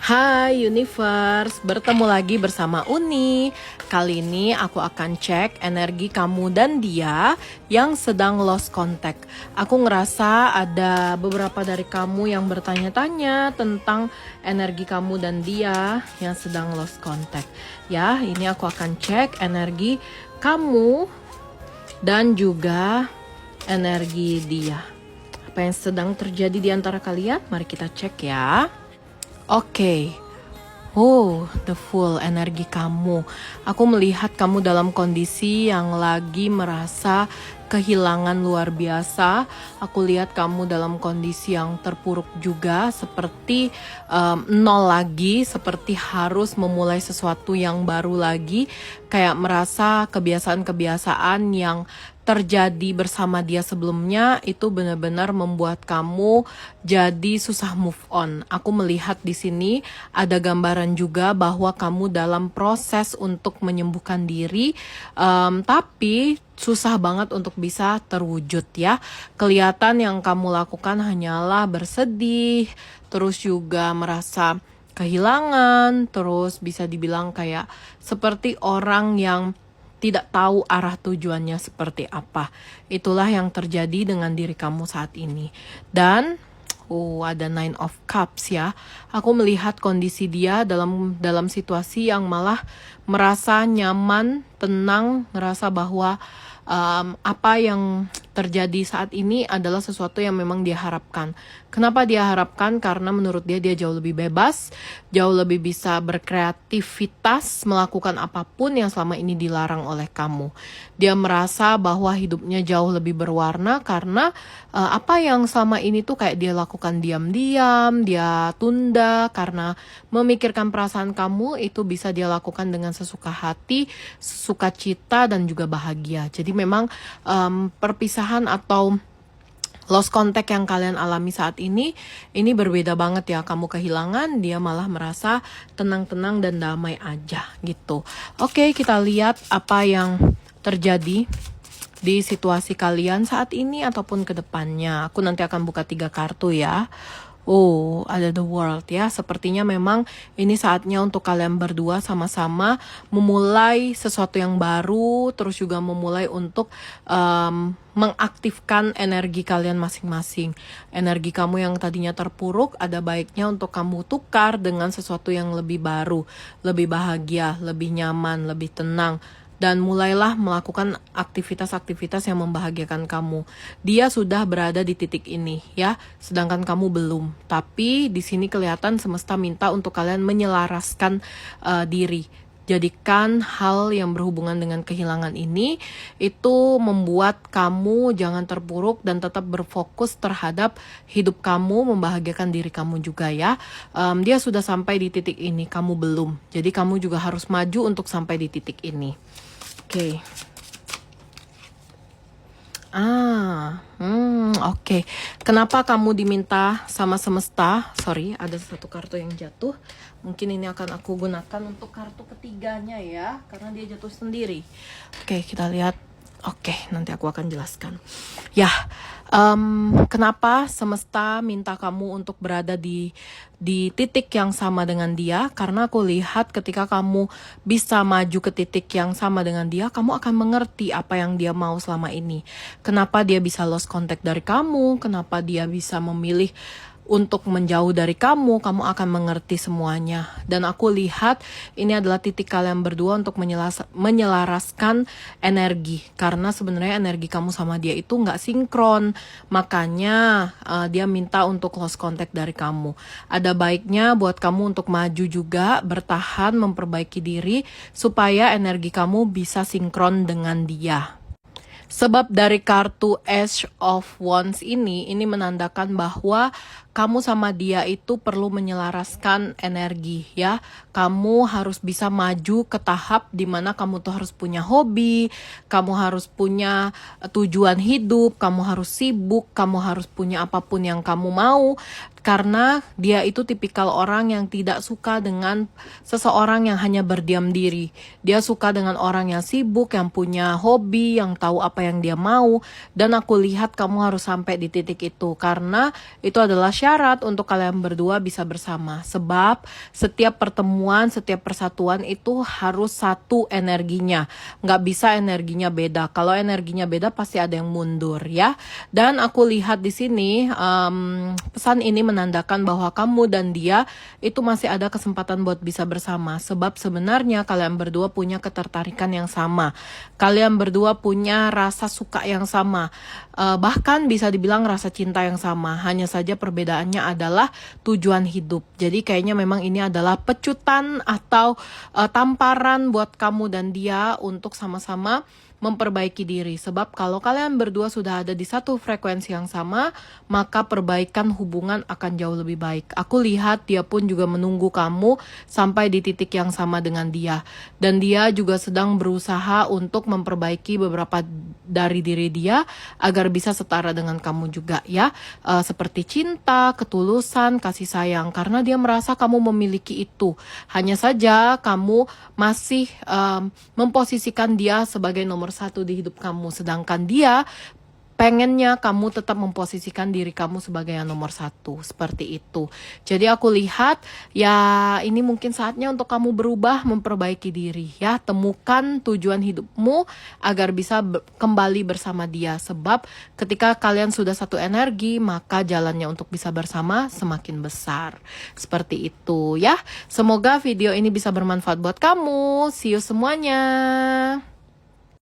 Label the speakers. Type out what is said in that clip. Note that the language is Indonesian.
Speaker 1: Hai Universe, bertemu lagi bersama Uni. Kali ini aku akan cek energi kamu dan dia yang sedang lost contact. Aku ngerasa ada beberapa dari kamu yang bertanya-tanya tentang energi kamu dan dia yang sedang lost contact. Ya, ini aku akan cek energi kamu dan juga energi dia. Apa yang sedang terjadi di antara kalian? Mari kita cek ya. Oke. Oh, the full energi kamu. Aku melihat kamu dalam kondisi yang lagi merasa kehilangan luar biasa. Aku lihat kamu dalam kondisi yang terpuruk juga, seperti nol lagi, seperti harus memulai sesuatu yang baru lagi. Kayak merasa kebiasaan-kebiasaan yang terjadi bersama dia sebelumnya itu benar-benar membuat kamu jadi susah move on. Aku melihat di sini ada gambaran juga bahwa kamu dalam proses untuk menyembuhkan diri, tapi susah banget untuk bisa terwujud ya. Kelihatan yang kamu lakukan hanyalah bersedih, terus juga merasa kehilangan, terus bisa dibilang kayak seperti orang yang tidak tahu arah tujuannya seperti apa. Itulah yang terjadi dengan diri kamu saat ini. Dan ada Nine of Cups ya. Aku melihat kondisi dia dalam situasi yang malah merasa nyaman, tenang, ngerasa bahwa apa yang terjadi saat ini adalah sesuatu yang memang dia harapkan. Kenapa dia harapkan? Karena menurut dia jauh lebih bebas, jauh lebih bisa berkreativitas, melakukan apapun yang selama ini dilarang oleh kamu. Dia merasa bahwa hidupnya jauh lebih berwarna karena apa yang selama ini tuh kayak dia lakukan diam-diam, dia tunda karena memikirkan perasaan kamu, itu bisa dia lakukan dengan sesuka hati, sesuka cita, dan juga bahagia. Jadi memang perpisahan atau lost contact yang kalian alami saat ini berbeda banget ya. Kamu kehilangan, dia malah merasa tenang-tenang dan damai aja gitu. Oke, kita lihat apa yang terjadi di situasi kalian saat ini ataupun ke depannya. Aku nanti akan buka 3 kartu ya. Oh, ada the world ya. Sepertinya memang ini saatnya untuk kalian berdua sama-sama memulai sesuatu yang baru, terus juga memulai untuk mengaktifkan energi kalian masing-masing. Energi kamu yang tadinya terpuruk, ada baiknya untuk kamu tukar dengan sesuatu yang lebih baru, lebih bahagia, lebih nyaman, lebih tenang. Dan mulailah melakukan aktivitas-aktivitas yang membahagiakan kamu. Dia sudah berada di titik ini ya, sedangkan kamu belum. Tapi di sini kelihatan semesta minta untuk kalian menyelaraskan diri. Jadikan hal yang berhubungan dengan kehilangan ini itu membuat kamu jangan terpuruk dan tetap berfokus terhadap hidup kamu, membahagiakan diri kamu juga ya. Dia sudah sampai di titik ini, kamu belum. Jadi kamu juga harus maju untuk sampai di titik ini. Oke. Oke. Kenapa kamu diminta sama semesta? Sorry, ada satu kartu yang jatuh. Mungkin ini akan aku gunakan untuk kartu ketiganya ya, karena dia jatuh sendiri. Oke, kita lihat. Oke, nanti aku akan jelaskan. Ya, kenapa semesta minta kamu untuk berada di titik yang sama dengan dia? Karena aku lihat ketika kamu bisa maju ke titik yang sama dengan dia, kamu akan mengerti apa yang dia mau selama ini. Kenapa dia bisa lost contact dari kamu? Kenapa dia bisa memilih untuk menjauh dari kamu akan mengerti semuanya. Dan aku lihat ini adalah titik kalian berdua untuk menyelaraskan energi. Karena sebenarnya energi kamu sama dia itu nggak sinkron. Makanya dia minta untuk lost contact dari kamu. Ada baiknya buat kamu untuk maju juga, bertahan, memperbaiki diri, supaya energi kamu bisa sinkron dengan dia. Sebab dari kartu Ace of Wands ini menandakan bahwa kamu sama dia itu perlu menyelaraskan energi ya. Kamu harus bisa maju ke tahap dimana kamu tuh harus punya hobi, kamu harus punya tujuan hidup, kamu harus sibuk, kamu harus punya apapun yang kamu mau. Karena dia itu tipikal orang yang tidak suka dengan seseorang yang hanya berdiam diri. Dia suka dengan orang yang sibuk, yang punya hobi, yang tahu apa yang dia mau. Dan aku lihat kamu harus sampai di titik itu. Karena itu adalah syarat untuk kalian berdua bisa bersama. Sebab setiap pertemuan, setiap persatuan itu harus satu energinya. Nggak bisa energinya beda. Kalau energinya beda pasti ada yang mundur ya. Dan aku lihat di sini pesan ini menandakan bahwa kamu dan dia itu masih ada kesempatan buat bisa bersama. Sebab sebenarnya kalian berdua punya ketertarikan yang sama. Kalian berdua punya rasa suka yang sama. Bahkan bisa dibilang rasa cinta yang sama. Hanya saja perbedaannya adalah tujuan hidup. Jadi kayaknya memang ini adalah pecutan atau tamparan buat kamu dan dia untuk sama-sama memperbaiki diri. Sebab kalau kalian berdua sudah ada di satu frekuensi yang sama, maka perbaikan hubungan akan jauh lebih baik. Aku lihat dia pun juga menunggu kamu sampai di titik yang sama dengan dia. Dan dia juga sedang berusaha untuk memperbaiki beberapa dari diri dia agar bisa setara dengan kamu juga ya. Seperti cinta, ketulusan, kasih sayang. Karena dia merasa kamu memiliki itu. Hanya saja kamu masih memposisikan dia sebagai nomor satu di hidup kamu, sedangkan dia pengennya kamu tetap memposisikan diri kamu sebagai yang nomor satu, seperti itu. Jadi aku lihat ya ini mungkin saatnya untuk kamu berubah, memperbaiki diri ya. Temukan tujuan hidupmu agar bisa kembali bersama dia. Sebab ketika kalian sudah satu energi, maka jalannya untuk bisa bersama semakin besar. Seperti itu ya. Semoga video ini bisa bermanfaat buat kamu. See you semuanya.